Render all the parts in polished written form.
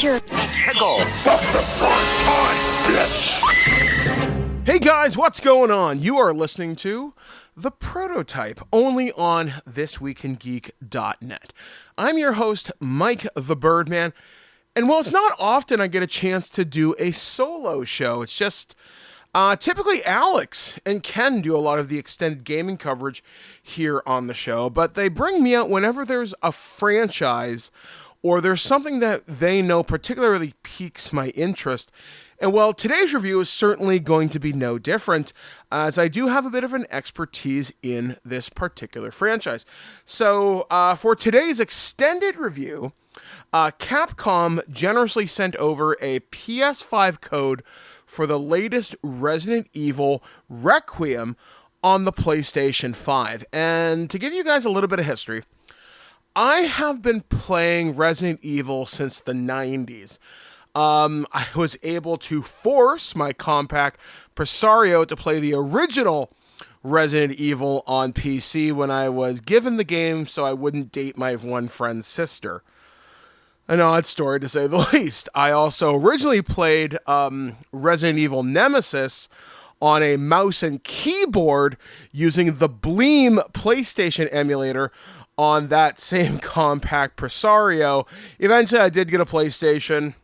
danger. Pickle. Hey guys, what's going on? You are listening to The Prototype, only on thisweekingeek.net. I'm your host, Mike the Birdman, and while it's not often I get a chance to do a solo show, it's just typically Alex and Ken do a lot of the extended gaming coverage here on the show, but they bring me out whenever there's a franchise or there's something that they know particularly piques my interest. And well, today's review is certainly going to be no different, as I do have a bit of an expertise in this particular franchise. So for today's extended review, Capcom generously sent over a PS5 code for the latest Resident Evil Requiem on the PlayStation 5. And to give you guys a little bit of history, I have been playing Resident Evil since the 90s. I was able to force my compact Presario to play the original Resident Evil on PC when I was given the game so I wouldn't date my one friend's sister. An odd story to say the least. I also originally played Resident Evil Nemesis on a mouse and keyboard using the Bleem PlayStation emulator on that same compact Presario. Eventually I did get a PlayStation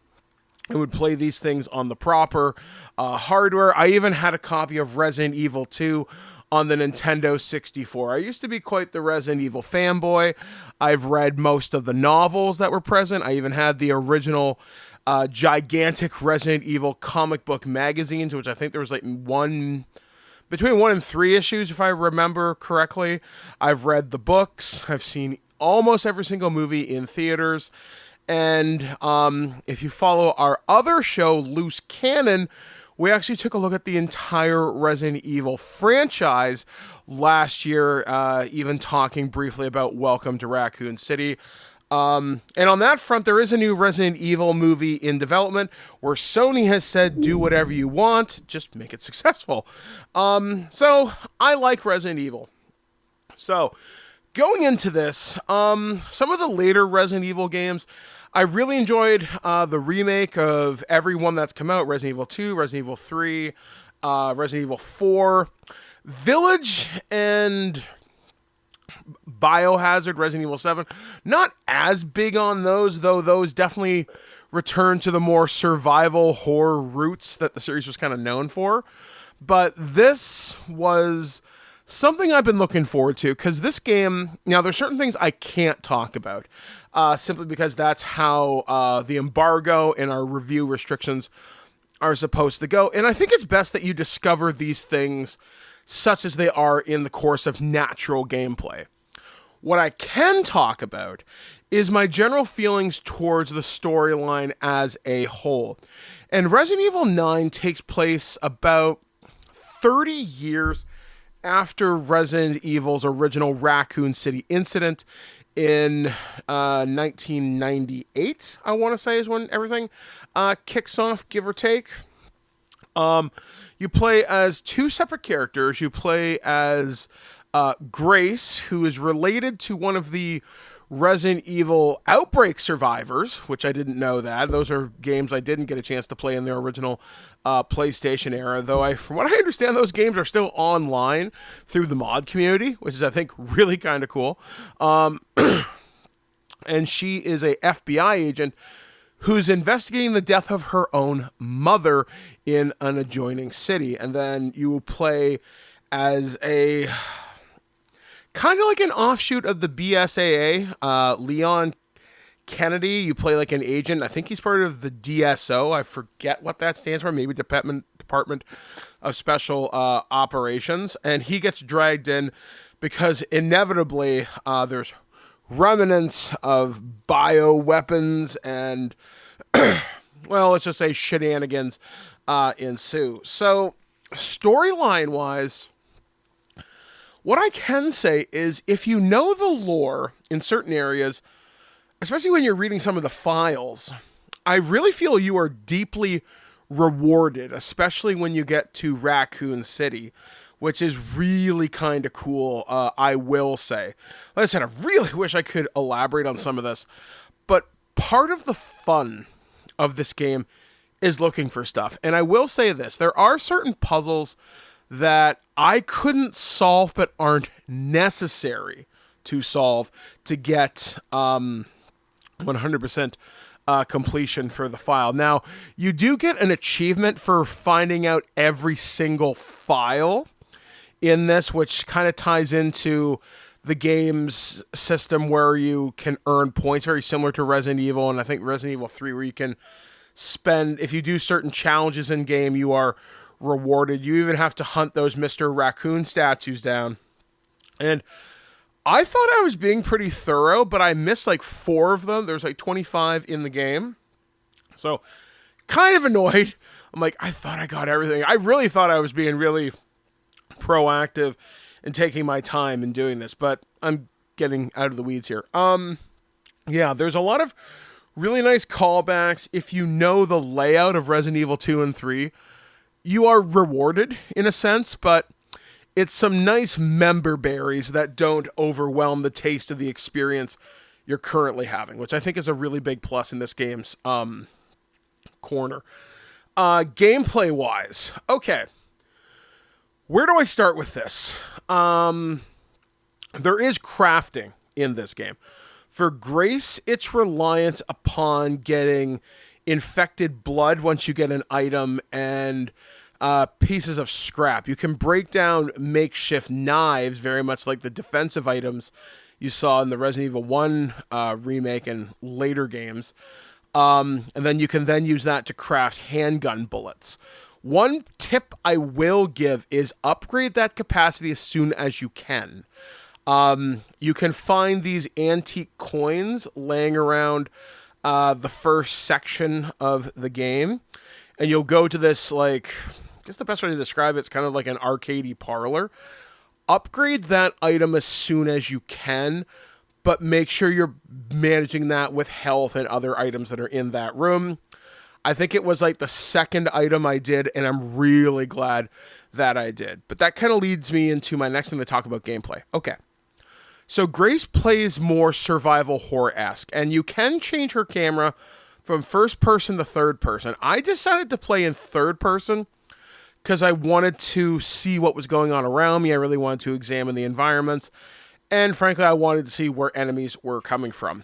and would play these things on the proper hardware. I even had a copy of Resident Evil 2 on the Nintendo 64. I used to be quite the Resident Evil fanboy. I've read most of the novels that were present. I even had the original gigantic Resident Evil comic book magazines, which I think there was like between 1 and 3 issues, if I remember correctly. I've read the books. I've seen almost every single movie in theaters. And if you follow our other show, Loose Cannon, we actually took a look at the entire Resident Evil franchise last year, even talking briefly about Welcome to Raccoon City. And on that front, there is a new Resident Evil movie in development where Sony has said, do whatever you want, just make it successful. So I like Resident Evil. So going into this, some of the later Resident Evil games, I really enjoyed the remake of every one that's come out. Resident Evil 2, Resident Evil 3, Resident Evil 4, Village, and Biohazard, Resident Evil 7. Not as big on those, though those definitely return to the more survival horror roots that the series was kind of known for. But this was something I've been looking forward to, because this game, now there's certain things I can't talk about, simply because that's how the embargo and our review restrictions are supposed to go. And I think it's best that you discover these things such as they are in the course of natural gameplay. What I can talk about is my general feelings towards the storyline as a whole. And Resident Evil 9 takes place about 30 years after Resident Evil's original Raccoon City incident in 1998, I want to say, is when everything kicks off, give or take. You play as two separate characters. You play as Grace, who is related to one of the Resident Evil Outbreak survivors, which I didn't know that. Those are games I didn't get a chance to play in their original PlayStation era, though from what I understand, those games are still online through the mod community, which is, I think, really kind of cool. And she is a FBI agent who's investigating the death of her own mother in an adjoining city. And then you play as a kind of like an offshoot of the BSAA, Leon Kennedy. You play like an agent. I think he's part of the DSO. I forget what that stands for. Maybe Department of Special Operations. And he gets dragged in because inevitably there's remnants of bioweapons and, well, let's just say shenanigans ensue. So storyline-wise, what I can say is if you know the lore in certain areas, especially when you're reading some of the files, I really feel you are deeply rewarded, especially when you get to Raccoon City, which is really kind of cool, I will say. Like I said, I really wish I could elaborate on some of this, but part of the fun of this game is looking for stuff. And I will say this, there are certain puzzles that I couldn't solve but aren't necessary to solve to get 100% completion for the file. Now, you do get an achievement for finding out every single file in this, which kind of ties into the game's system where you can earn points, very similar to Resident Evil, and I think Resident Evil 3, where you can spend, if you do certain challenges in game, you are rewarded. You even have to hunt those Mr. Raccoon statues down. And I thought I was being pretty thorough, but I missed like 4 of them. There's like 25 in the game. So, kind of annoyed. I'm like, I thought I got everything. I really thought I was being really proactive and taking my time in doing this, but I'm getting out of the weeds here. Yeah, there's a lot of really nice callbacks. If you know the layout of Resident Evil 2 and 3, you are rewarded in a sense, but it's some nice member berries that don't overwhelm the taste of the experience you're currently having, which I think is a really big plus in this game's corner. Gameplay-wise, okay. Where do I start with this? There is crafting in this game. For Grace, it's reliant upon getting infected blood once you get an item and pieces of scrap. You can break down makeshift knives, very much like the defensive items you saw in the Resident Evil 1 remake and later games. And then you can then use that to craft handgun bullets. One tip I will give is upgrade that capacity as soon as you can. You can find these antique coins laying around the first section of the game. And you'll go to this, like, I guess the best way to describe it's kind of like an arcadey parlor. Upgrade that item as soon as you can, but make sure you're managing that with health and other items that are in that room. I think it was like the second item I did, and I'm really glad that I did. But that kind of leads me into my next thing to talk about gameplay. Okay. So Grace plays more survival horror-esque, and you can change her camera from first person to third person. I decided to play in third person because I wanted to see what was going on around me. I really wanted to examine the environments. And frankly, I wanted to see where enemies were coming from.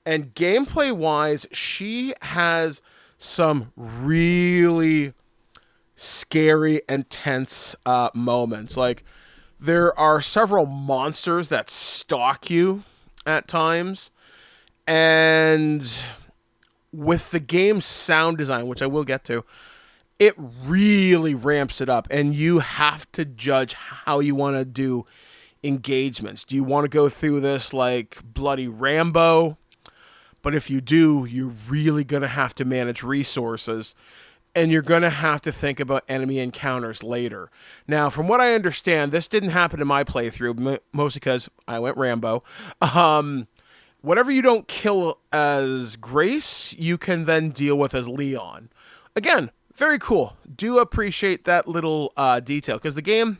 And gameplay-wise, she has some really scary and tense moments. Like, there are several monsters that stalk you at times. And with the game's sound design, which I will get to, it really ramps it up. And you have to judge how you want to do engagements. Do you want to go through this like bloody Rambo? But if you do, you're really going to have to manage resources, and you're going to have to think about enemy encounters later. Now, from what I understand, this didn't happen in my playthrough, mostly because I went Rambo. Whatever you don't kill as Grace, you can then deal with as Leon. Again, very cool. Do appreciate that little detail, because the game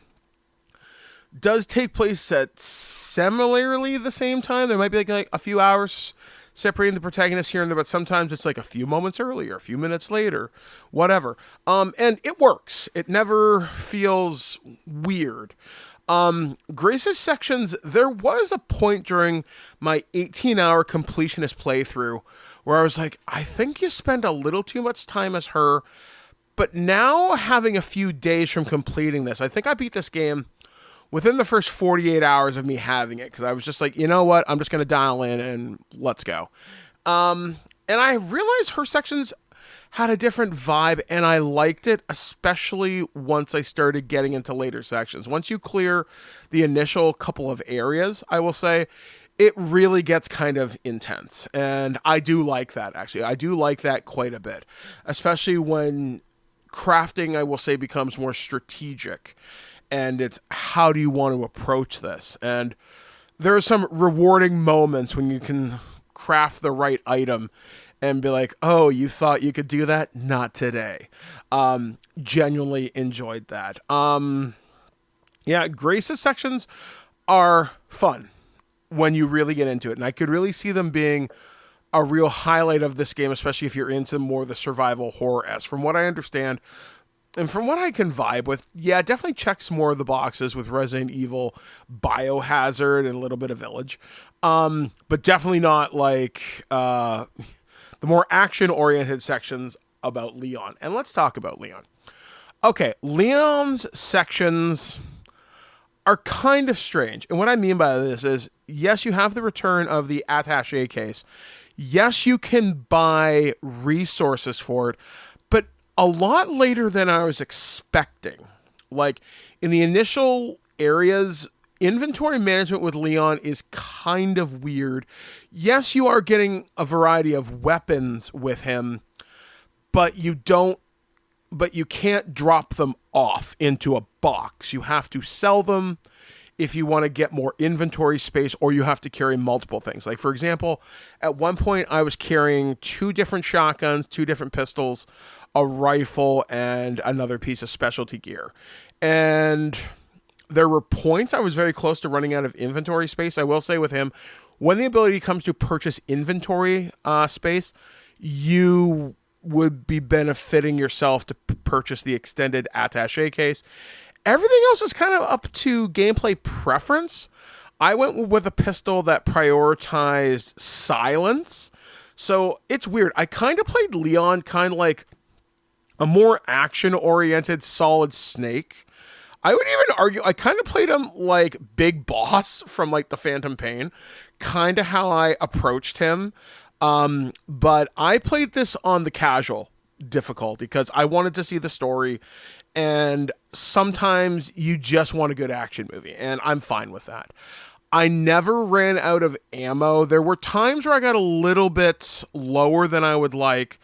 does take place at similarly the same time. There might be like a few hours separating the protagonist here and there, but sometimes it's like a few moments earlier, a few minutes later, whatever. And it works. It never feels weird. Grace's sections, there was a point during my 18-hour completionist playthrough where I was like, I think you spend a little too much time as her. But now, having a few days from completing this, I think I beat this game within the first 48 hours of me having it, because I was just like, you know what, I'm just going to dial in and let's go. And I realized her sections had a different vibe, and I liked it, especially once I started getting into later sections. Once you clear the initial couple of areas, I will say, it really gets kind of intense. And I do like that, actually. I do like that quite a bit, especially when crafting, I will say, becomes more strategic. And it's how do you want to approach this? And there are some rewarding moments when you can craft the right item and be like, oh, you thought you could do that? Not today. Genuinely enjoyed that. Yeah, Grace's sections are fun when you really get into it. And I could really see them being a real highlight of this game, especially if you're into more the survival horror-esque. From what I understand, and from what I can vibe with, yeah, it definitely checks more of the boxes with Resident Evil, Biohazard, and a little bit of Village. But definitely not like the more action-oriented sections about Leon. And let's talk about Leon. Okay, Leon's sections are kind of strange. And what I mean by this is, yes, you have the return of the attaché case. Yes, you can buy resources for it, but a lot later than I was expecting. Like, in the initial areas, inventory management with Leon is kind of weird. Yes, you are getting a variety of weapons with him, but you can't drop them off into a box. You have to sell them if you want to get more inventory space, or you have to carry multiple things. Like, for example, at one point I was carrying 2 different shotguns, 2 different pistols, a rifle, and another piece of specialty gear. And there were points I was very close to running out of inventory space. I will say with him, when the ability comes to purchase inventory space, you would be benefiting yourself to purchase the extended attaché case. Everything else is kind of up to gameplay preference. I went with a pistol that prioritized silence. So it's weird. I kind of played Leon kind of like a more action-oriented Solid Snake. I would even argue I kind of played him like Big Boss from like the Phantom Pain. Kind of how I approached him. But I played this on the casual difficulty because I wanted to see the story, and sometimes you just want a good action movie, and I'm fine with that. I never ran out of ammo. There were times where I got a little bit lower than I would like.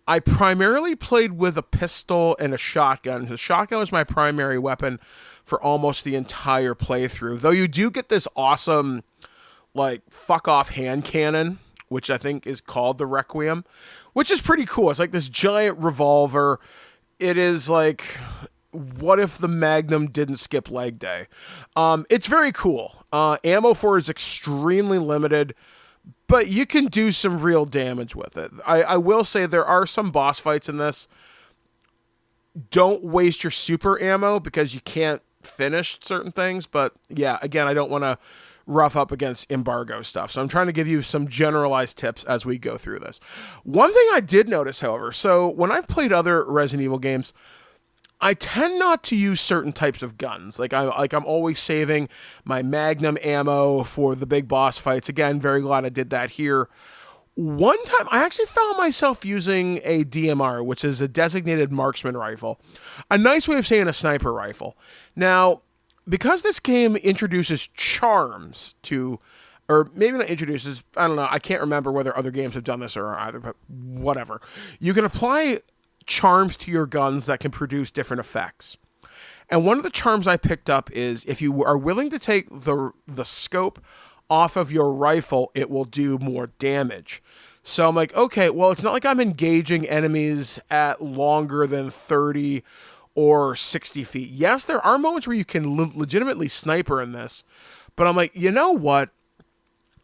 I primarily played with a pistol and a shotgun. The shotgun was my primary weapon for almost the entire playthrough, though you do get this awesome like fuck off hand cannon, which I think is called the Requiem, which is pretty cool. It's like this giant revolver. It is like, what if the Magnum didn't skip leg day? It's very cool. Ammo for it is extremely limited, but you can do some real damage with it. I will say there are some boss fights in this. Don't waste your super ammo because you can't finish certain things. But yeah, again, I don't want to rough up against embargo stuff. So I'm trying to give you some generalized tips as we go through this. One thing I did notice, however, so when I've played other Resident Evil games, I tend not to use certain types of guns. I'm always saving my Magnum ammo for the big boss fights. Again, very glad I did that here. One time, I actually found myself using a DMR, which is a designated marksman rifle. A nice way of saying a sniper rifle. Now, because this game introduces charms to, or maybe not introduces, I don't know, I can't remember whether other games have done this or either, but whatever. You can apply charms to your guns that can produce different effects. And one of the charms I picked up is if you are willing to take the scope off of your rifle, it will do more damage. So I'm like, okay, well, it's not like I'm engaging enemies at longer than 30 or 60 feet. Yes, there are moments where you can legitimately sniper in this, but I'm like, you know what?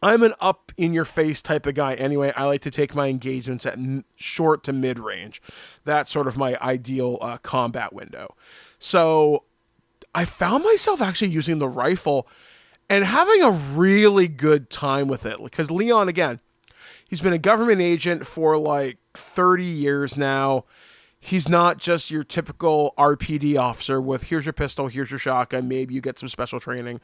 I'm an up-in-your-face type of guy anyway. I like to take my engagements at short to mid-range. That's sort of my ideal combat window. So I found myself actually using the rifle and having a really good time with it. Because Leon, again, he's been a government agent for like 30 years now. He's not just your typical RPD officer with here's your pistol, here's your shotgun, maybe you get some special training,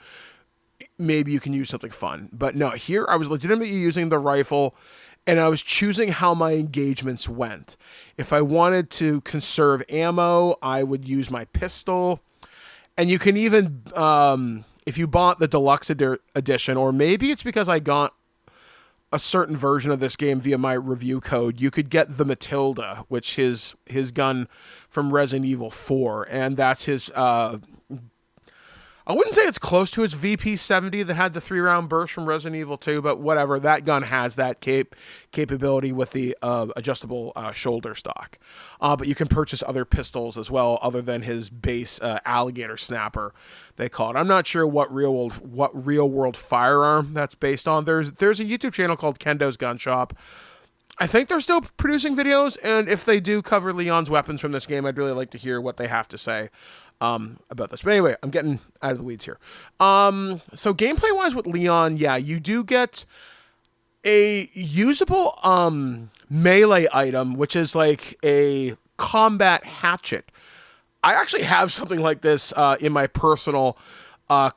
maybe you can use something fun. But no, here I was legitimately using the rifle, and I was choosing how my engagements went. If I wanted to conserve ammo, I would use my pistol. And you can even, if you bought the deluxe edition, or maybe it's because I got a certain version of this game via my review code, you could get the Matilda, which is his gun from Resident Evil 4, and that's his, I'll I wouldn't say it's close to his VP-70 that had the 3-round burst from Resident Evil 2, but whatever. That gun has that capability with the adjustable shoulder stock. But you can purchase other pistols as well, other than his base alligator snapper, they call it. I'm not sure what real world firearm that's based on. There's a YouTube channel called Kendo's Gun Shop. I think they're still producing videos, and if they do cover Leon's weapons from this game, I'd really like to hear what they have to say about this. But anyway, I'm getting out of the weeds here. So gameplay-wise with Leon, yeah, you do get a usable melee item, which is like a combat hatchet. I actually have something like this in my personal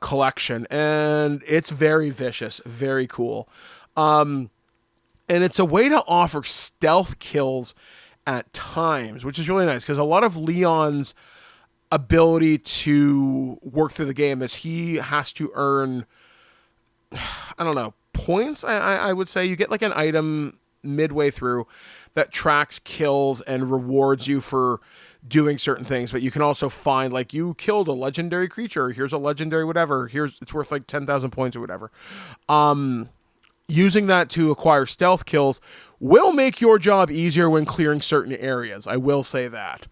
collection, and it's very vicious, very cool. And it's a way to offer stealth kills at times, which is really nice because a lot of Leon's ability to work through the game is he has to earn, I don't know, points, I would say. You get like an item midway through that tracks kills and rewards you for doing certain things, but you can also find, like, you killed a legendary creature, here's a legendary whatever, it's worth like 10,000 points or whatever. Using that to acquire stealth kills will make your job easier when clearing certain areas. I will say that.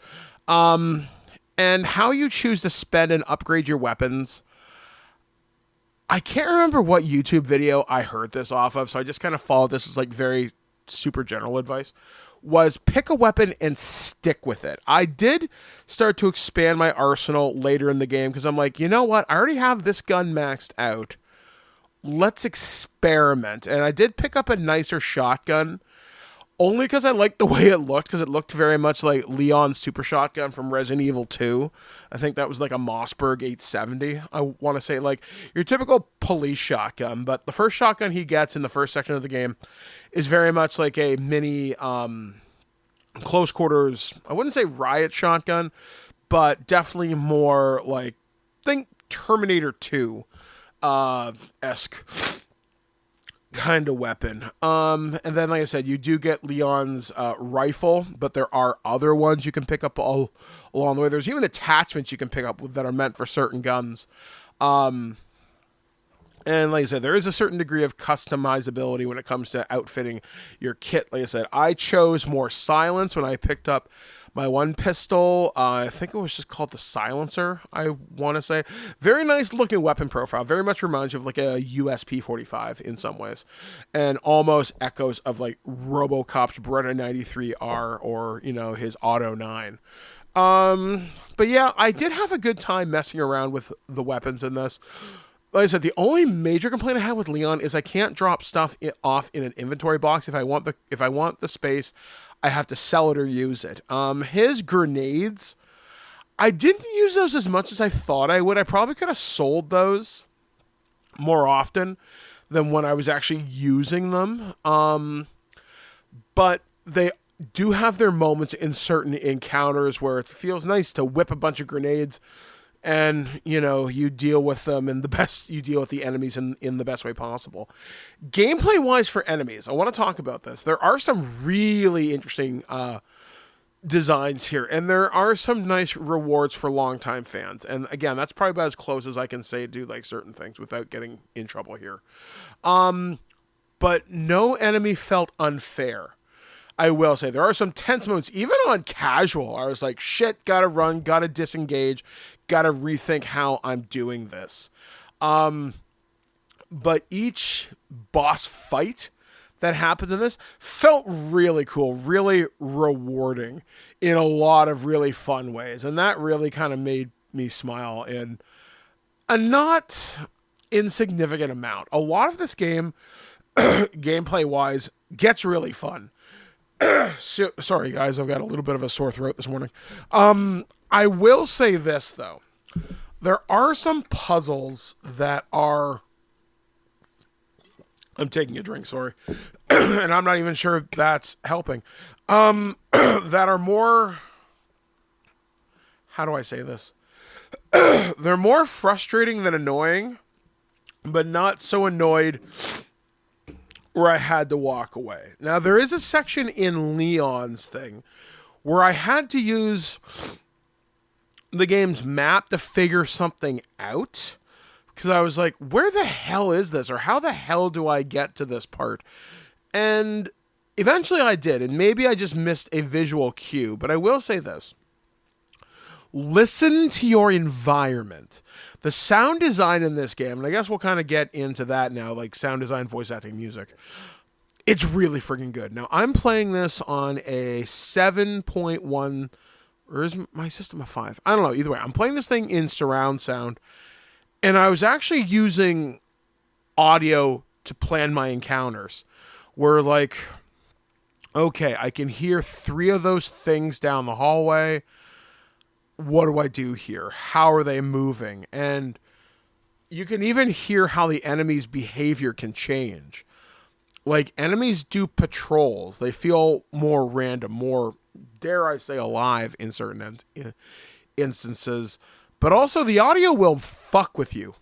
And how you choose to spend and upgrade your weapons, I can't remember what YouTube video I heard this off of, so I just kind of followed this as like very super general advice, was pick a weapon and stick with it. I did start to expand my arsenal later in the game because I'm like, you know what? I already have this gun maxed out. Let's experiment. And I did pick up a nicer shotgun, only because I liked the way it looked, because it looked very much like Leon's super shotgun from Resident Evil 2. I think that was like a Mossberg 870. I want to say like your typical police shotgun, but the first shotgun he gets in the first section of the game is very much like a mini close quarters, I wouldn't say riot shotgun, but definitely more like, think Terminator 2 esque kind of weapon. And then, like I said, you do get Leon's rifle, but there are other ones you can pick up all along the way. There's even attachments you can pick up that are meant for certain guns. And like I said, there is a certain degree of customizability when it comes to outfitting your kit. Like I said, I chose more silence when I picked up my one pistol. I think it was just called the Silencer, I want to say. Very nice looking weapon profile. Very much reminds you of like a USP-45 in some ways. And almost echoes of like RoboCop's Beretta 93R or, you know, his Auto 9. But yeah, I did have a good time messing around with the weapons in this. Like I said, the only major complaint I have with Leon is I can't drop stuff off in an inventory box. If I want the space, I have to sell it or use it. His grenades, I didn't use those as much as I thought I would. I probably could have sold those more often than when I was actually using them. But they do have their moments in certain encounters where it feels nice to whip a bunch of grenades and, you know, you deal with them you deal with the enemies in the best way possible. Gameplay wise for enemies, I want to talk about this. There are some really interesting designs here, and there are some nice rewards for longtime fans. And again, that's probably about as close as I can say to like certain things without getting in trouble here. But no enemy felt unfair. I will say there are some tense moments, even on casual. I was like, shit, gotta run, gotta disengage, gotta rethink how I'm doing this. But each boss fight that happened in this felt really cool, really rewarding in a lot of really fun ways. And that really kind of made me smile in a not insignificant amount. A lot of this game, gameplay-wise, gets really fun. Sorry, guys, I've got a little bit of a sore throat this morning. I will say this, though. There are some puzzles that are... I'm taking a drink, sorry. And I'm not even sure if that's helping. That are more... How do I say this? They're more frustrating than annoying, but not so annoyed where I had to walk away. Now, there is a section in Leon's thing where I had to use the game's map to figure something out. because I was like, where the hell is this? Or how the hell do I get to this part? And eventually I did, and maybe I just missed a visual cue, but I will say this. Listen to your environment. The sound design in this game, and I guess we'll kind of get into that now, like sound design, voice acting, music. It's really freaking good. Now, I'm playing this on a 7.1, or is my system a 5? I don't know. Either way, I'm playing this thing in surround sound, and I was actually using audio to plan my encounters. Where, like, okay, I can hear 3 of those things down the hallway. What do I do here? How are they moving? And you can even hear how the enemy's behavior can change. Like, enemies do patrols. They feel more random, more, dare I say, alive in certain instances. But also, the audio will fuck with you.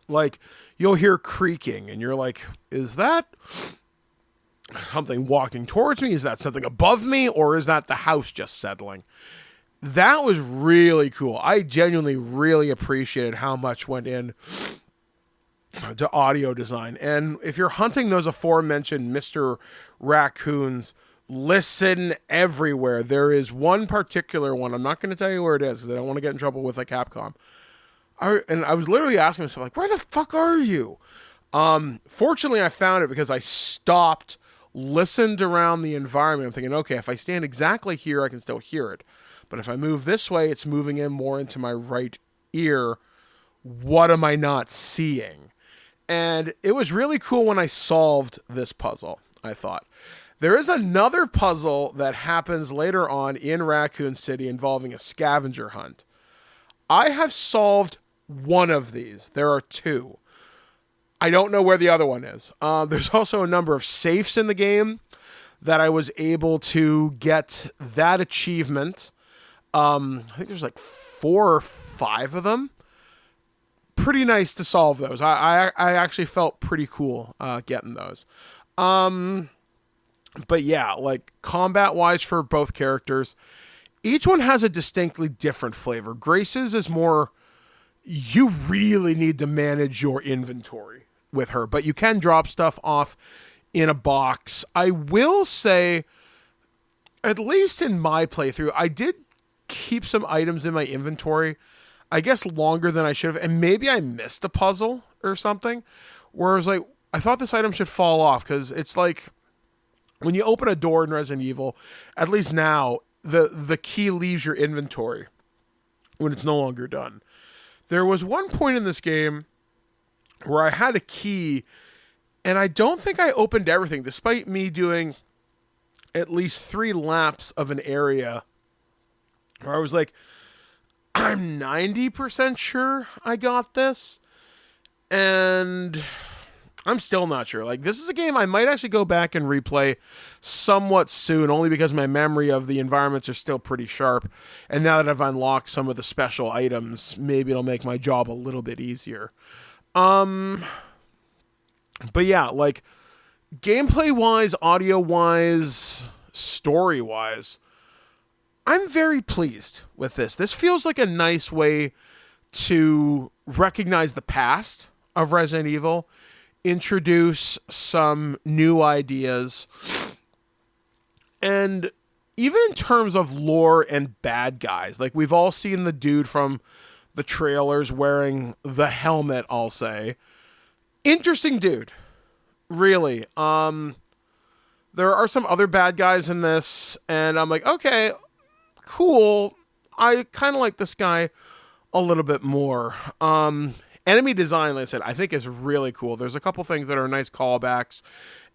Like, you'll hear creaking, and you're like, is that something walking towards me? Is that something above me? Or is that the house just settling? That was really cool. I genuinely really appreciated how much went in to audio design. And if you're hunting those aforementioned Mr. Raccoons, listen everywhere. There is one particular one. I'm not going to tell you where it is because I don't want to get in trouble with Capcom. And I was literally asking myself, like, where the fuck are you? Fortunately, I found it because I stopped, listened around the environment. I'm thinking, okay, if I stand exactly here, I can still hear it. But if I move this way, it's moving in more into my right ear. What am I not seeing? And it was really cool when I solved this puzzle, I thought. There is another puzzle that happens later on in Raccoon City involving a scavenger hunt. I have solved one of these. There are 2. I don't know where the other one is. There's also a number of safes in the game that I was able to get that achievement. I think there's like 4 or 5 of them. Pretty nice to solve those. I actually felt pretty cool getting those. But yeah, like combat-wise for both characters, each one has a distinctly different flavor. Grace's is more, you really need to manage your inventory with her, but you can drop stuff off in a box. I will say, at least in my playthrough, I did keep some items in my inventory, I guess longer than I should have, and maybe I missed a puzzle or something, where I was like, I thought this item should fall off, because it's like, when you open a door in Resident Evil, at least now, the key leaves your inventory when it's no longer done. There was one point in this game where I had a key, and I don't think I opened everything, despite me doing at least 3 laps of an area where I was like, I'm 90% sure I got this, and I'm still not sure. Like, this is a game I might actually go back and replay somewhat soon, only because my memory of the environments are still pretty sharp, and now that I've unlocked some of the special items, maybe it'll make my job a little bit easier. But yeah, like, gameplay-wise, audio-wise, story-wise, I'm very pleased with this. This feels like a nice way to recognize the past of Resident Evil, introduce some new ideas, and even in terms of lore and bad guys, like we've all seen the dude from the trailers wearing the helmet, I'll say. Interesting dude. Really. There are some other bad guys in this, and I'm like, okay, cool. I kind of like this guy a little bit more. Enemy design, like I said, I think is really cool. There's a couple things that are nice callbacks,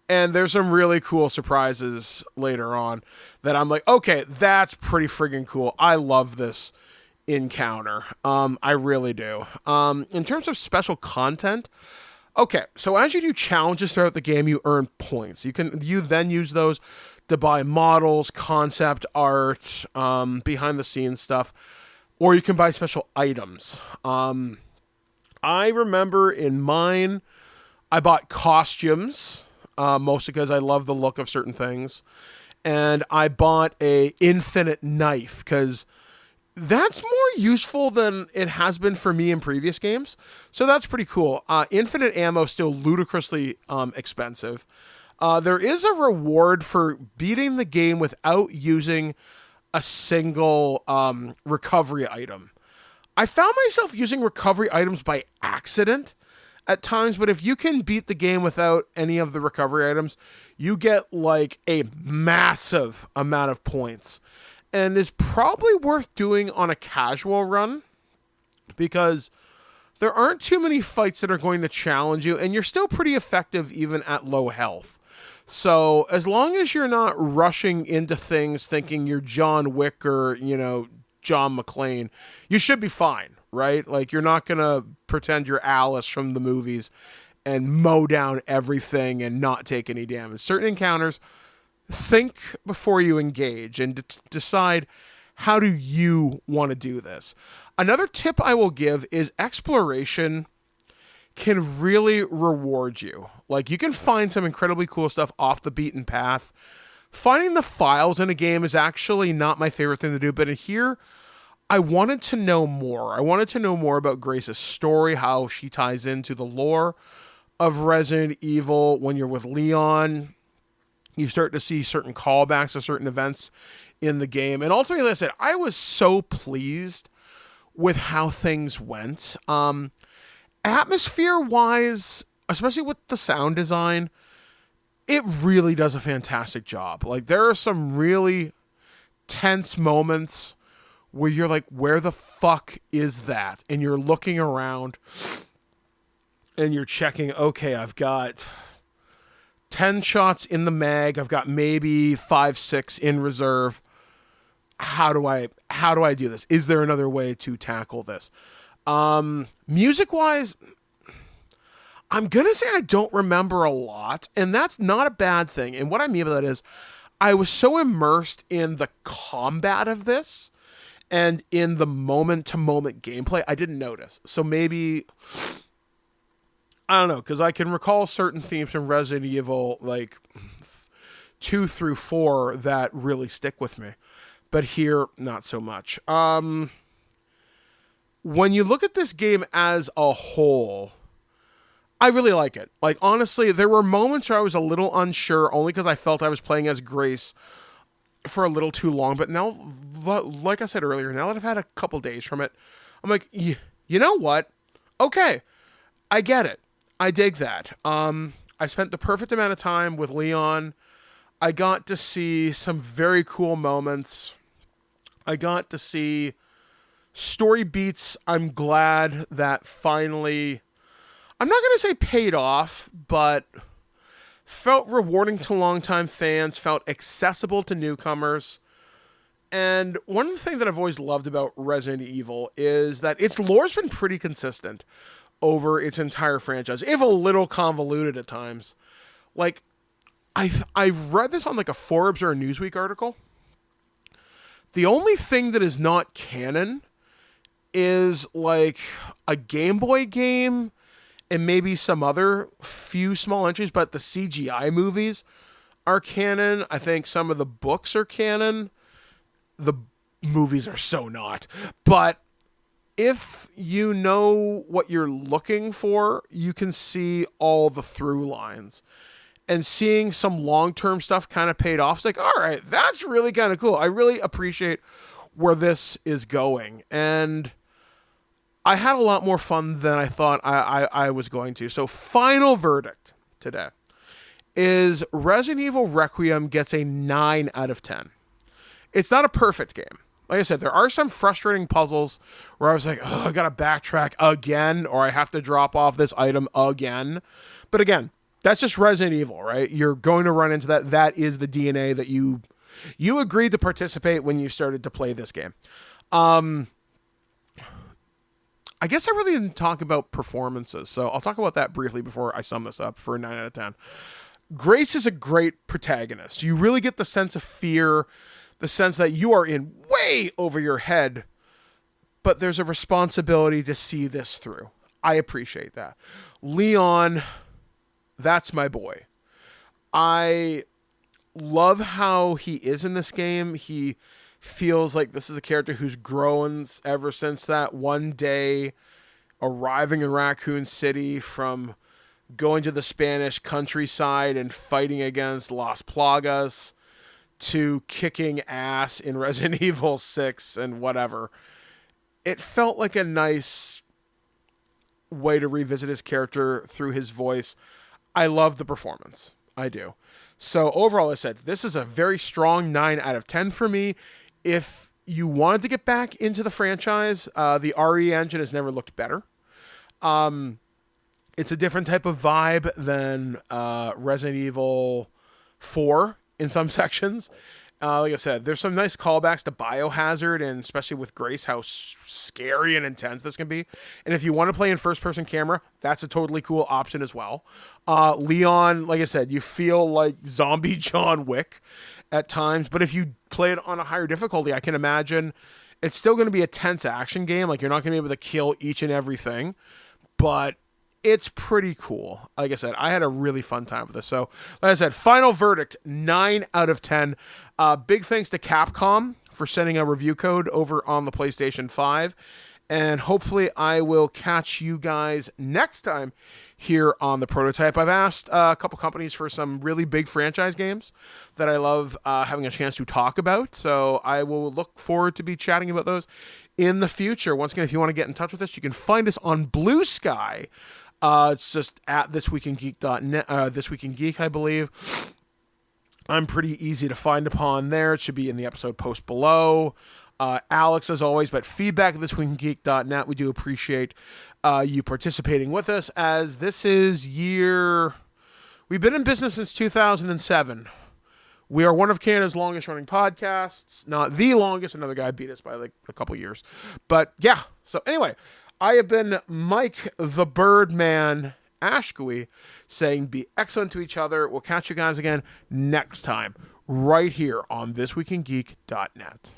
and there's some really cool surprises later on that I'm like, okay, that's pretty friggin' cool. I love this encounter. I really do. In terms of special content, okay, so as you do challenges throughout the game, you earn points. You then use those to buy models, concept art, behind the scenes stuff, or you can buy special items. I remember in mine, I bought costumes, mostly because I love the look of certain things, and I bought a infinite knife, because That's more useful than it has been for me in previous games. So that's pretty cool. Infinite ammo still ludicrously expensive. There is a reward for beating the game without using a single recovery item. I found myself using recovery items by accident at times, but if you can beat the game without any of the recovery items, you get like a massive amount of points. And is probably worth doing on a casual run because there aren't too many fights that are going to challenge you, and you're still pretty effective even at low health. So as long as you're not rushing into things thinking you're John Wick or, John McClane, you should be fine, right? Like, you're not going to pretend you're Alice from the movies and mow down everything and not take any damage. Certain encounters, think before you engage and decide how do you want to do this. Another tip I will give is exploration can really reward you. Like, you can find some incredibly cool stuff off the beaten path. Finding the files in a game is actually not my favorite thing to do, but in here, I wanted to know more. I wanted to know more about Grace's story, how she ties into the lore of Resident Evil. When you're with Leon, you start to see certain callbacks to certain events in the game. And ultimately, like I said, I was so pleased with how things went. Atmosphere-wise, especially with the sound design, it really does a fantastic job. Like, there are some really tense moments where you're like, where the fuck is that? And you're looking around and you're checking, okay, I've got 10 shots in the mag. I've got maybe 5, 6 in reserve. How do I do this? Is there another way to tackle this? Music-wise, I'm going to say I don't remember a lot, and that's not a bad thing. And what I mean by that is I was so immersed in the combat of this and in the moment-to-moment gameplay, I didn't notice. So maybe, I don't know, because I can recall certain themes from Resident Evil, like 2 through 4, that really stick with me. But here, not so much. When you look at this game as a whole, I really like it. Like, honestly, there were moments where I was a little unsure, only because I felt I was playing as Grace for a little too long. But now, like I said earlier, now that I've had a couple days from it, I'm like, you know what? Okay, I get it. I dig that. I spent the perfect amount of time with Leon. I got to see some very cool moments. I got to see story beats. I'm glad that finally, I'm not going to say paid off, but felt rewarding to longtime fans, felt accessible to newcomers. And one of the things that I've always loved about Resident Evil is that its lore's been pretty consistent over its entire franchise, if a little convoluted at times. Like, I've read this on like a Forbes or a Newsweek article. The only thing that is not canon is like a Game Boy game and maybe some other few small entries, but the CGI movies are canon. I think some of the books are canon. The movies are so not. But if you know what you're looking for, you can see all the through lines. And seeing some long-term stuff kind of paid off. It's like, all right, that's really kind of cool. I really appreciate where this is going. And I had a lot more fun than I thought I was going to. So final verdict today is Resident Evil Requiem gets a 9 out of 10. It's not a perfect game. Like I said, there are some frustrating puzzles where I was like, oh, I got to backtrack again, or I have to drop off this item again. But again, that's just Resident Evil, right? You're going to run into that. That is the DNA that you agreed to participate when you started to play this game. I guess I really didn't talk about performances, so I'll talk about that briefly before I sum this up for a 9 out of 10. Grace is a great protagonist. You really get the sense of fear, the sense that you are in way over your head, but there's a responsibility to see this through. I appreciate that. Leon, that's my boy. I love how he is in this game. He feels like this is a character who's grown ever since that one day arriving in Raccoon City from going to the Spanish countryside and fighting against Las Plagas to kicking ass in Resident Evil 6 and whatever. It felt like a nice way to revisit his character through his voice. I love the performance. I do. So overall, I said, this is a very strong 9 out of 10 for me. If you wanted to get back into the franchise, the RE engine has never looked better. It's a different type of vibe than Resident Evil 4 in some sections. Like I said, there's some nice callbacks to Biohazard, and especially with Grace, how scary and intense this can be. And if you want to play in first-person camera, that's a totally cool option as well. Leon, like I said, you feel like zombie John Wick at times, but if you play it on a higher difficulty, I can imagine it's still going to be a tense action game. Like, you're not going to be able to kill each and everything, but it's pretty cool. Like I said, I had a really fun time with this. So, like I said, final verdict, 9 out of 10. Big thanks to Capcom for sending a review code over on the PlayStation 5. And hopefully I will catch you guys next time here on the Prototype. I've asked a couple companies for some really big franchise games that I love having a chance to talk about. So I will look forward to be chatting about those in the future. Once again, if you want to get in touch with us, you can find us on Blue Sky. It's just at thisweekingeek.net, This Week in Geek, I believe. I'm pretty easy to find upon there. It should be in the episode post below. Alex, as always, but feedback at thisweekingeek.net. We do appreciate you participating with us, as this is we've been in business since 2007. We are one of Canada's longest running podcasts. Not the longest. Another guy beat us by like a couple years. But yeah, so anyway, I have been Mike the Birdman Ashkui saying be excellent to each other. We'll catch you guys again next time right here on thisweekingeek.net.